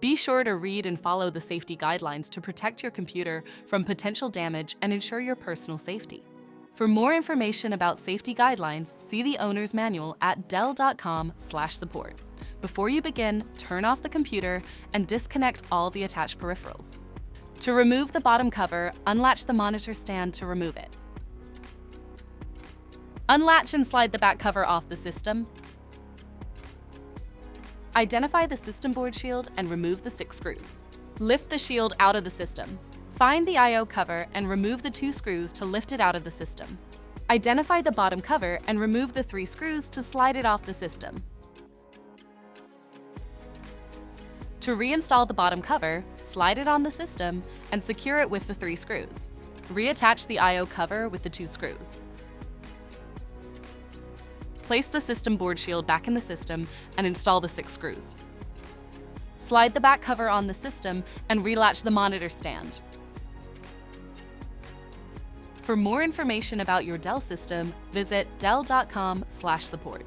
Be sure to read and follow the safety guidelines to protect your computer from potential damage and ensure your personal safety. For more information about safety guidelines, see the owner's manual at dell.com/support. Before you begin, turn off the computer and disconnect all the attached peripherals. To remove the bottom cover, unlatch the monitor stand to remove it. Unlatch and slide the back cover off the system. Identify the system board shield and remove the 6 screws. Lift the shield out of the system. Find the I/O cover and remove the 2 screws to lift it out of the system. Identify the bottom cover and remove the 3 screws to slide it off the system. To reinstall the bottom cover, slide it on the system and secure it with the 3 screws. Reattach the I/O cover with the 2 screws. Place the system board shield back in the system and install the 6 screws. Slide the back cover on the system and relatch the monitor stand. For more information about your Dell system, visit dell.com/support.